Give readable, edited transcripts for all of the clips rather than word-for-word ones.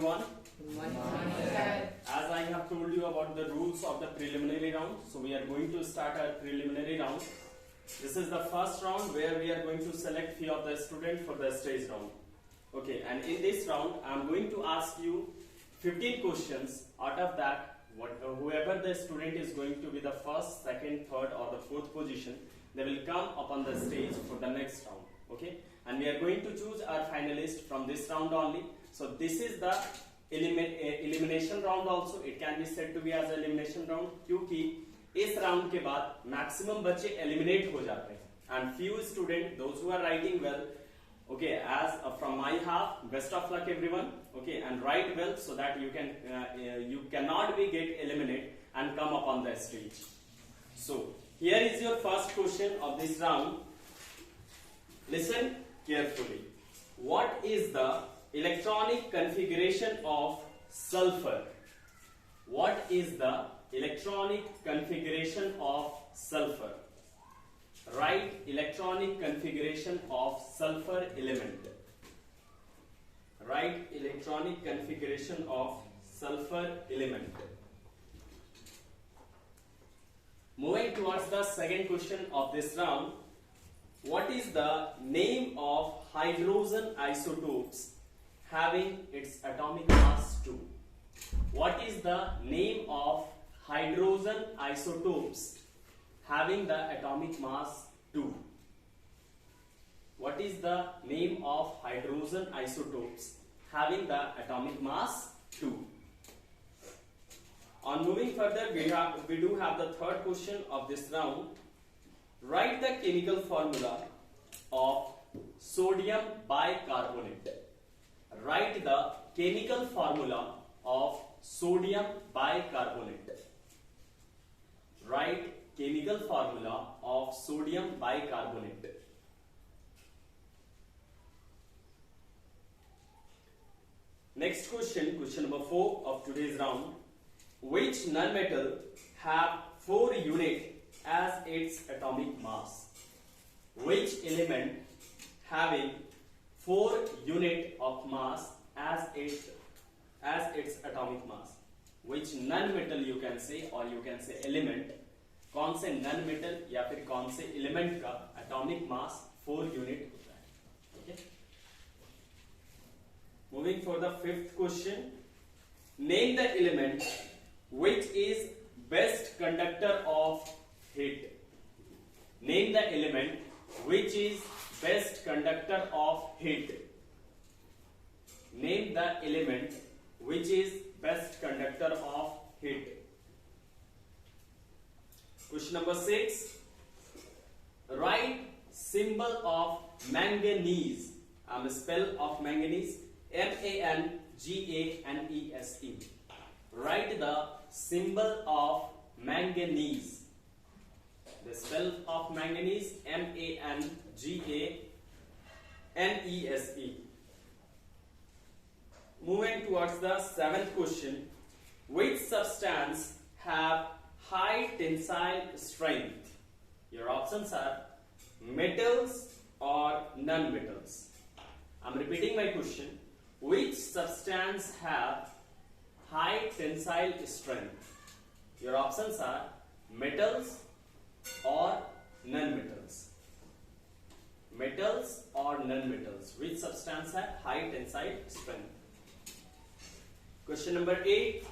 everyone. Good morning, sir. As I have told you about the rules of the preliminary round, so we are going to start our preliminary round. This is the first round where we are going to select few of the students for the stage round. Okay, and in this round, I am going to ask you 15 questions. Out of that, whoever the student is going to be the first, second, third, or the fourth position, they will come upon the stage for the next round. Okay, and we are going to choose our finalist from this round only. So this is the elimination round also. It can be said to be as elimination round क्योंकि इस round के बाद maximum बच्चे eliminate हो जाते हैं and few student those who are writing well. Okay, as from my half, best of luck everyone. Okay, and write well so that you can you cannot be get eliminated and come upon the stage. So here is your first question of this round. Listen carefully. What is the electronic configuration of sulfur? What is the electronic configuration of sulfur? Write electronic configuration of sulfur element. Write electronic configuration of sulfur element. Moving towards the second question of this round. What is the name of hydrogen isotopes having its atomic mass 2? What is the name of hydrogen isotopes having the atomic mass 2? What is the name of hydrogen isotopes having the atomic mass 2? On moving further, we do have the third question of this round. Write the chemical formula of sodium bicarbonate. Write the chemical formula of sodium bicarbonate. Write chemical formula of sodium bicarbonate. Next question, question number 4 of today's round. Which nonmetal have 4 units as its atomic mass? Which element having 4 units of mass as its atomic mass? Which non-metal you can say, or you can say element, कौन से non-metal या फिर कौन से element का atomic mass 4 unit होता है? Okay. Moving for the fifth question. Name the element which is best conductor of heat. Name the element which is best conductor of heat. Name the element which is best conductor of heat. Question number 6. Write symbol of manganese. Spell of manganese. M-A-N-G-A-N-E-S-E. Write the symbol of manganese. The spell of manganese, M-A-N-G-A-N-E-S-E. Moving towards the seventh question. Which substance have high tensile strength? Your options are metals or non-metals. I am repeating my question. Which substance have high tensile strength? Your options are metals or non-metals. Metals or non-metals. Which substance have high tensile strength? Question number 8.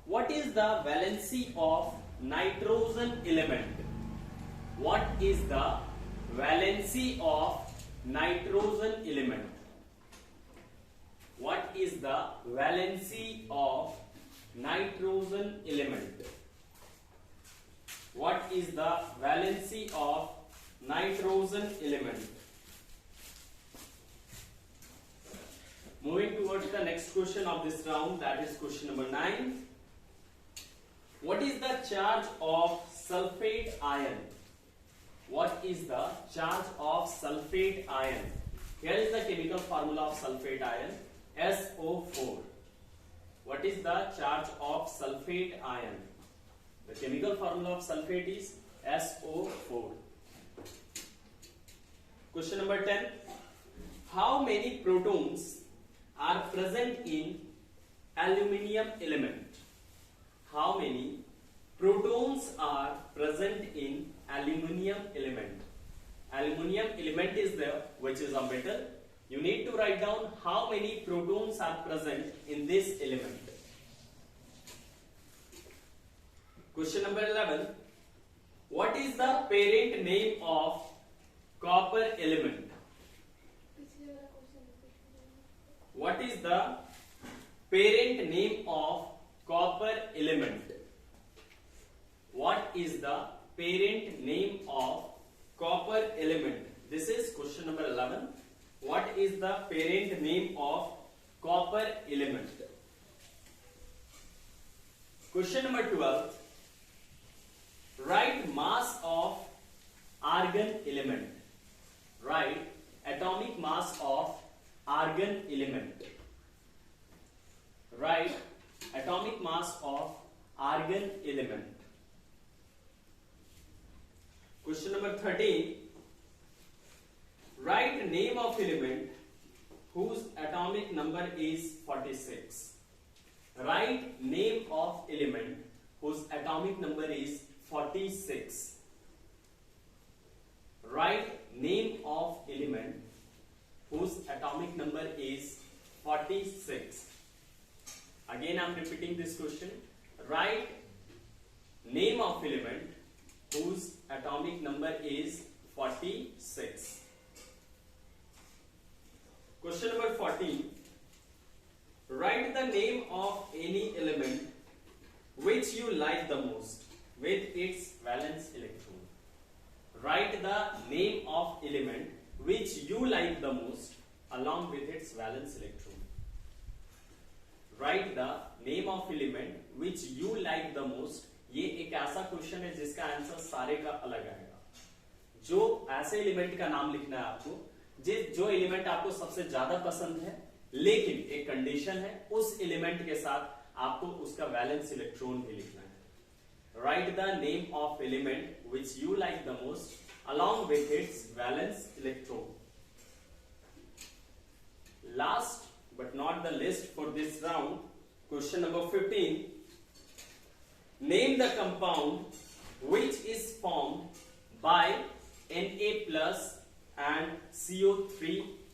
What is the valency of nitrogen element? What is the valency of nitrogen element? What is the valency of nitrogen element? What is the valency of nitrogen element? Moving towards the next question of this round, that is question number 9. What is the charge of sulfate ion? What is the charge of sulfate ion? Here is the chemical formula of sulfate ion, SO4. What is the charge of sulfate ion? The chemical formula of sulfate is SO4. Question number 10. How many protons are present in aluminium element. How many protons are present in aluminium element? Aluminium element is there, which is a metal. You need to write down how many protons are present in this element. Question number 11. What is the parent name of copper element? What is the parent name of copper element? What is the parent name of copper element? This is question number 11. What is the parent name of copper element? Question number 12. Write mass of argon element. Write atomic mass of argon element. Write atomic mass of argon element. Question number 13. Write name of element whose atomic number is 46. Write name of element whose atomic number is 46. Write name of element whose atomic number is 46. Again I am repeating this question. Write name of element whose atomic number is 46. Question number 14. Write the name of any element which you like the most with its valence electron. Write the name of element which you like the most along with its valence electron. Write the name of element which you like the most. ये एक ऐसा question है जिसका answer सारे का अलग आएगा. जो ऐसे एलिमेंट का नाम लिखना है आपको, जो एलिमेंट आपको सबसे ज्यादा पसंद है, लेकिन एक कंडीशन है, उस एलिमेंट के साथ आपको उसका वैलेंस इलेक्ट्रॉन भी लिखना है. Right the name of element which you like the most along with its valence electron. Last but not the least for this round, question number 15. Name the compound which is formed by Na plus and CO3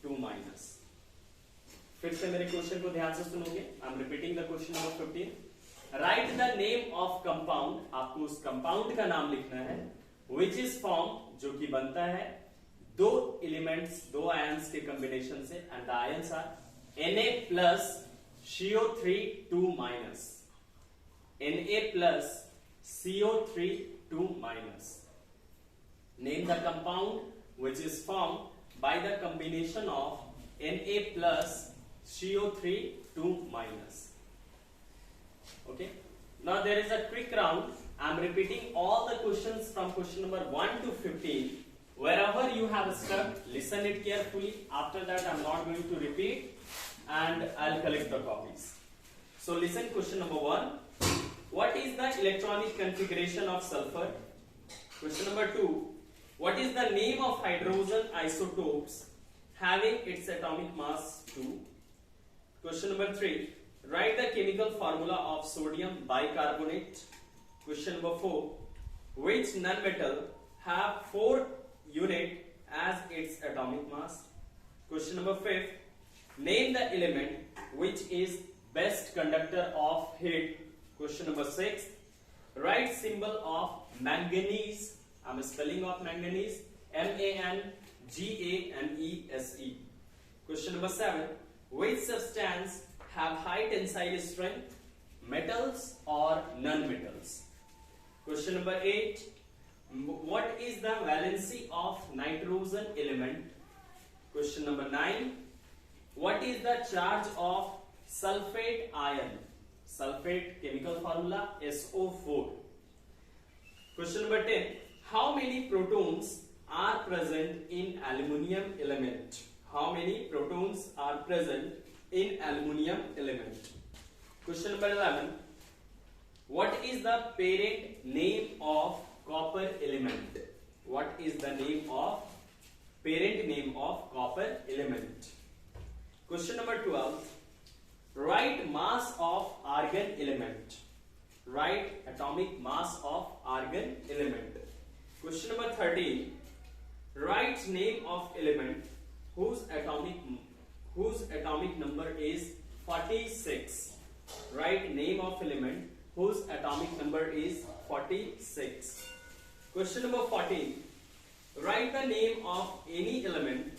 2 minus. फिर से मेरे question को ध्यान से सुनोगे. I am repeating the question number 15. Right the name of compound. आपको उस compound का नाम लिखना है which is formed, जो कि बनता है दो एलिमेंट्स, दो आयंस के कॉम्बिनेशन से, and the ions are Na plus CO3 2 minus. Na plus CO3 2 minus. Name the compound which is formed by the combination of Na plus CO3 2 minus. Okay. Now there is a quick round. I am repeating all the questions from question number 1 to 15. Wherever you have stuck, listen it carefully. After that, I am not going to repeat, and I'll collect the copies. So listen, question number 1. What is the electronic configuration of sulfur? Question number 2. What is the name of hydrogen isotopes having its atomic mass 2? Question number 3. Write the chemical formula of sodium bicarbonate. Question number 4. Which nonmetal have 4 unit as its atomic mass? Question number 5. Name the element which is best conductor of heat. Question number 6. Write symbol of manganese. I am spelling of manganese. MANGANESE. Question number 7. Which substance have high tensile strength? Metals or non-metals? Question number 8. What is the valency of nitrogen element? Question number 9. What is the charge of sulfate ion? Sulfate chemical formula SO4. Question number 10. How many protons are present in aluminium element? How many protons are present in aluminium element? Question number 11. What is the parent name of copper element? What is the name of parent name of copper element? Question number 12. Write mass of argon element. Write atomic mass of argon element. Question number 13. Write name of element whose atomic number is 46. Write name of element whose atomic number is 46. Question number 14. Write the name of any element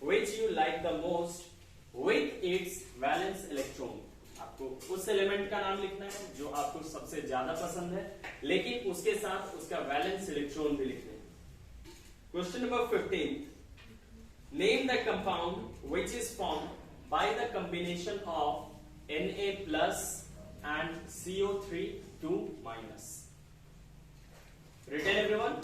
which you like the most with its valence electron. आपको उस element का नाम लिखना है जो आपको सबसे ज्यादा पसंद है, लेकिन उसके साथ उसका वैलेंस इलेक्ट्रॉन भी लिखना है. Question number 15. Name the compound which is formed by the combination of Na plus and CO3 2 minus. Written everyone?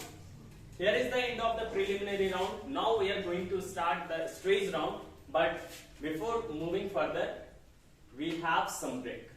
Here is the end of the preliminary round. Now we are going to start the stage round, but before moving further, we have some break.